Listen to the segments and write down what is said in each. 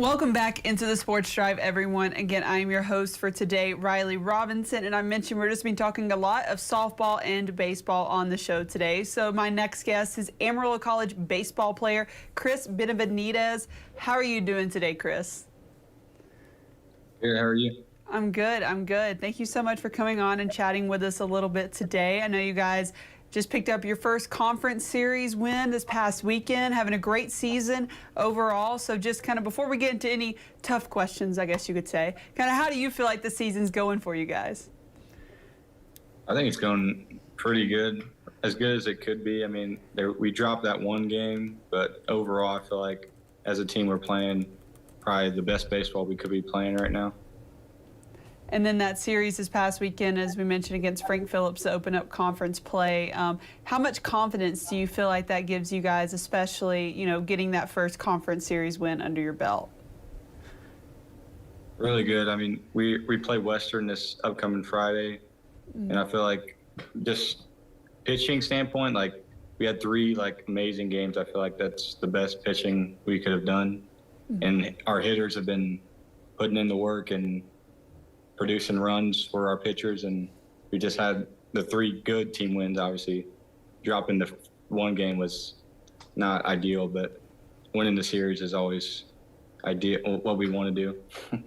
Welcome back into the Sports Drive, everyone. Again, I am your host for today, Riley Robinson, and I mentioned we're just been talking a lot of softball and baseball on the show today. So my next guest is Amarillo College baseball player Chris Benavidez. How are you doing today, Chris? Good. How are you? I'm good. I'm good. Thank you so much for coming on and chatting with us a little bit today. I know you guys just picked up your first conference series win this past weekend, having a great season overall. So just kind of before we get into any tough questions, I guess you could say, kind of how do you feel like the season's going for you guys? I think it's going pretty good as it could be. I mean, we dropped that one game, but overall I feel like as a team we're playing probably the best baseball we could be playing right now. And then that series this past weekend, as we mentioned, against Frank Phillips to open up conference play. How much confidence do you feel like that gives you guys, especially, getting that first conference series win under your belt? Really good. I mean, we play Western this upcoming Friday, and I feel like just pitching standpoint, like we had three amazing games. I feel like that's the best pitching we could have done, and our hitters have been putting in the work and producing runs for our pitchers, and we just had the three good team wins. Obviously, dropping the one game was not ideal, but winning the series is always ideal, what we want to do.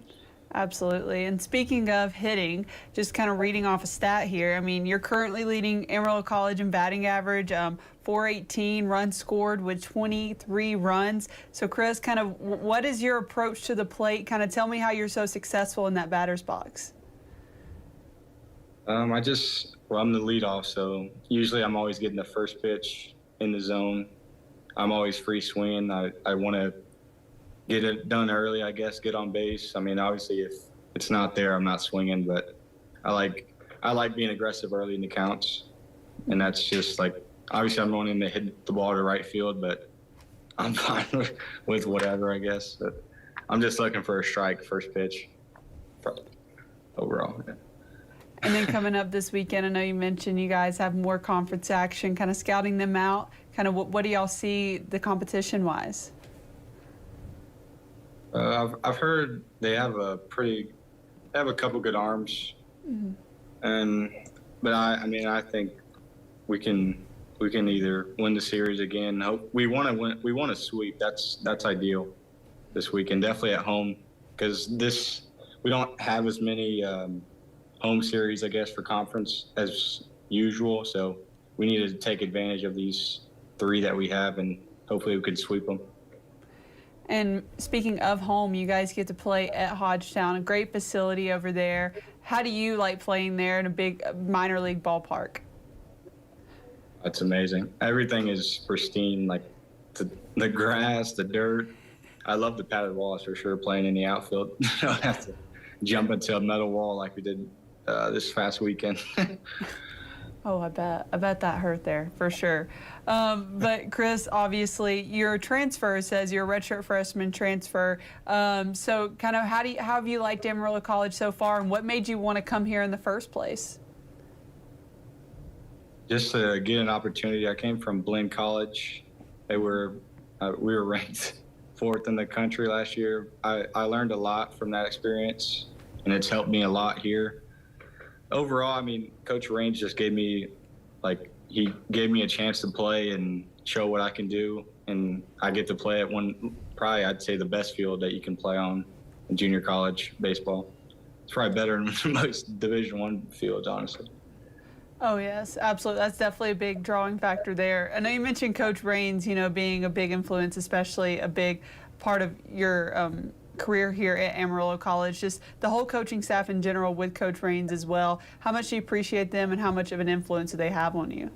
Absolutely. And speaking of hitting, just kind of reading off a stat here, I mean, you're currently leading Amarillo College in batting average, 418 runs scored with 23 runs. So, Chris, kind of what is your approach to the plate? Kind of tell me how you're so successful in that batter's box. I'm the leadoff, so usually I'm always getting the first pitch in the zone. I'm always free swinging. I want to get it done early, I guess, get on base. I mean, obviously, if it's not there, I'm not swinging, but I like being aggressive early in the counts, and that's just obviously I'm wanting to hit the ball to right field, but I'm fine with whatever, I guess. But I'm just looking for a strike, first pitch, overall. Yeah. And then coming up this weekend, I know you mentioned you guys have more conference action, kind of scouting them out. Kind of what do y'all see the competition-wise? I've heard they have a couple good arms, but I think we can either win the series again. We want to win. We want to sweep. That's ideal this weekend, definitely at home, because we don't have as many home series, I guess, for conference as usual. So we need to take advantage of these three that we have, and hopefully we can sweep them. And speaking of home, you guys get to play at Hodgetown, a great facility over there. How do you like playing there in a big minor league ballpark? That's amazing. Everything is pristine, like the grass, the dirt. I love the padded walls for sure, playing in the outfield. You don't have to jump into a metal wall like we did this past weekend. Oh, I bet that hurt there for sure. But Chris, obviously your transfer says you're a redshirt freshman transfer. So kind of how have you liked Amarillo College so far, and what made you want to come here in the first place? Just to get an opportunity. I came from Blinn College. We were ranked 4th in the country last year. I learned a lot from that experience, and it's helped me a lot here. Overall, I mean, Coach Raines just gave me a chance to play and show what I can do, and I get to play at probably I'd say the best field that you can play on in junior college baseball. It's probably better than most Division I fields, honestly. Oh, yes, absolutely. That's definitely a big drawing factor there. I know you mentioned Coach Raines, being a big influence, especially a big part of your career here at Amarillo College, just the whole coaching staff in general with Coach Raines as well. How much do you appreciate them, and how much of an influence do they have on you?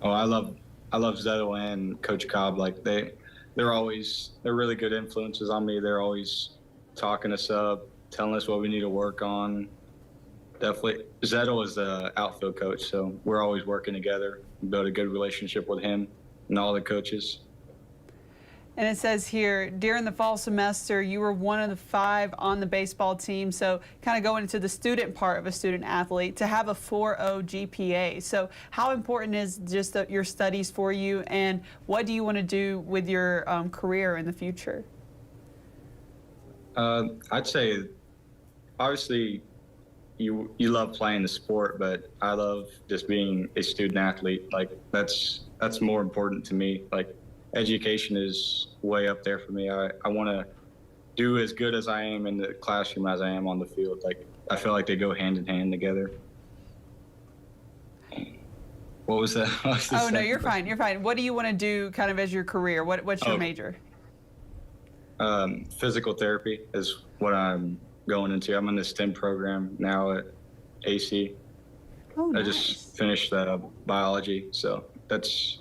Oh, I love Zettel and Coach Cobb. They're really good influences on me. They're always talking us up, telling us what we need to work on. Definitely, Zettel is the outfield coach, so we're always working together, build a good relationship with him and all the coaches. And it says here, during the fall semester, you were one of the 5 on the baseball team. So kind of going into the student part of a student athlete, to have a 4.0 GPA. So how important is just your studies for you, and what do you want to do with your career in the future? I'd say obviously you love playing the sport, but I love just being a student athlete. Like that's more important to me. Like education is way up there for me. I want to do as good as I am in the classroom as I am on the field. Like I feel like they go hand in hand together. What was that? What was the Oh no, second you're question? fine. You're fine. What do you want to do kind of as your career? What's your Oh. major? Physical therapy is what I'm going into. I'm in the STEM program now at AC. Oh, I nice. just finished biology, so that's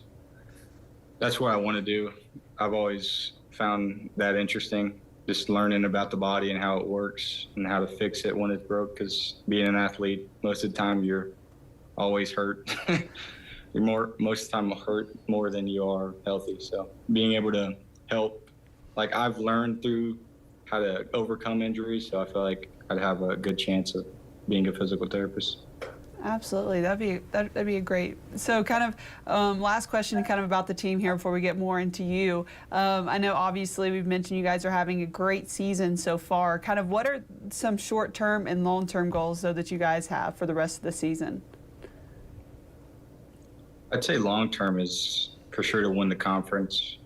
what I want to do. I've always found that interesting, just learning about the body and how it works and how to fix it when it's broke. Because being an athlete, most of the time you're always hurt. You're most of the time hurt more than you are healthy. So being able to help, like I've learned through how to overcome injuries, so I feel like I'd have a good chance of being a physical therapist. Absolutely, that'd be a great. So, kind of last question, kind of about the team here before we get more into you. I know obviously we've mentioned you guys are having a great season so far. Kind of what are some short-term and long-term goals though that you guys have for the rest of the season? I'd say long term is for sure to win the conference.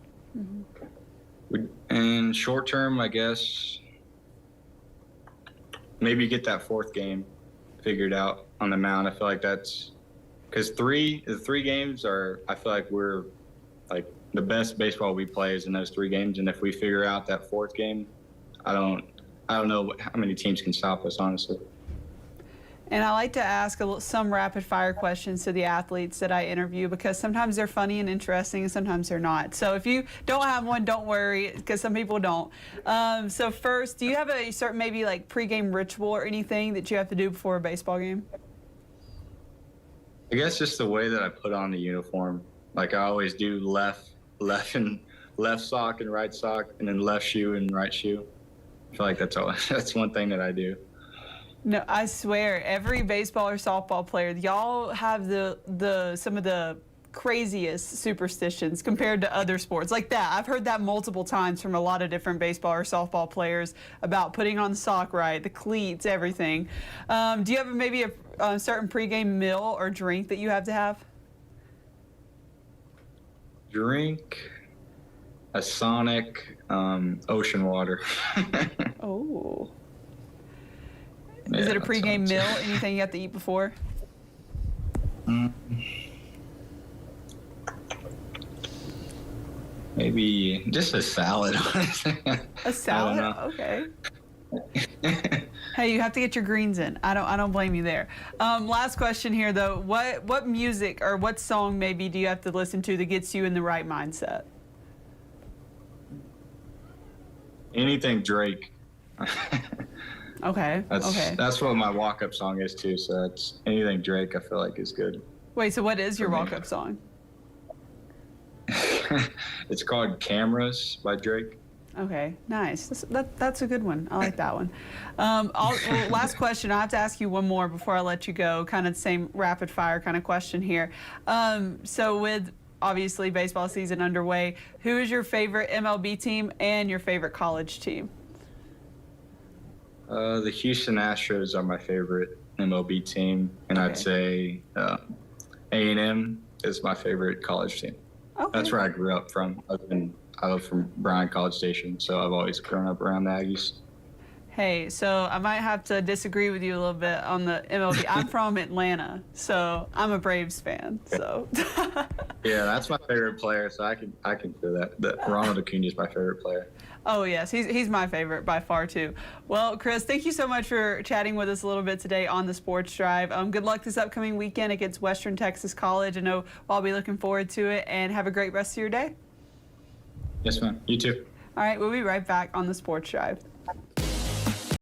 And short term, I guess maybe get that fourth game figured out on the mound. I feel like that's because the three games are. I feel like we're like the best baseball we play is in those three games, and if we figure out that fourth game, I don't know how many teams can stop us, honestly. And I like to ask some rapid fire questions to the athletes that I interview because sometimes they're funny and interesting and sometimes they're not. So if you don't have one, don't worry because some people don't. So first, do you have a certain maybe like pregame ritual or anything that you have to do before a baseball game? I guess just the way that I put on the uniform. Like I always do left sock and right sock, and then left shoe and right shoe. I feel like that's one thing that I do. No, I swear, every baseball or softball player, y'all have some of the craziest superstitions compared to other sports like that. I've heard that multiple times from a lot of different baseball or softball players about putting on the sock right, the cleats, everything. Do you have maybe a certain pregame meal or drink that you have to have? Drink a Sonic ocean water. Oh. Yeah, Is it a that pregame sounds- meal? Anything you have to eat before? Maybe just a salad. A salad? know. Okay. Hey, you have to get your greens in. I don't blame you there. Last question here though. What music or what song maybe do you have to listen to that gets you in the right mindset? Anything Drake. Okay. Okay. That's what my walk-up song is too. So that's anything Drake. I feel like is good. Wait, so what is your For me. walk-up song? It's called "Cameras" by Drake. Okay, nice. That's a good one. I like that one. Well, last question. I have to ask you one more before I let you go. Kind of the same rapid fire kind of question here. So with obviously baseball season underway, who is your favorite MLB team and your favorite college team? The Houston Astros are my favorite MLB team, and Okay. I'd say A&M is my favorite college team. Okay. That's where I grew up from. I live from Bryan College Station, so I've always grown up around the Aggies. Hey, so I might have to disagree with you a little bit on the MLB. I'm from Atlanta, so I'm a Braves fan. So. Yeah, that's my favorite player, so I can feel that. Ronald Acuna is my favorite player. Oh yes, he's my favorite by far too. Well, Chris, thank you so much for chatting with us a little bit today on the Sports Drive. Good luck this upcoming weekend against Western Texas College. I know I'll be looking forward to it, and have a great rest of your day. Yes, ma'am. You too. All right, we'll be right back on the Sports Drive.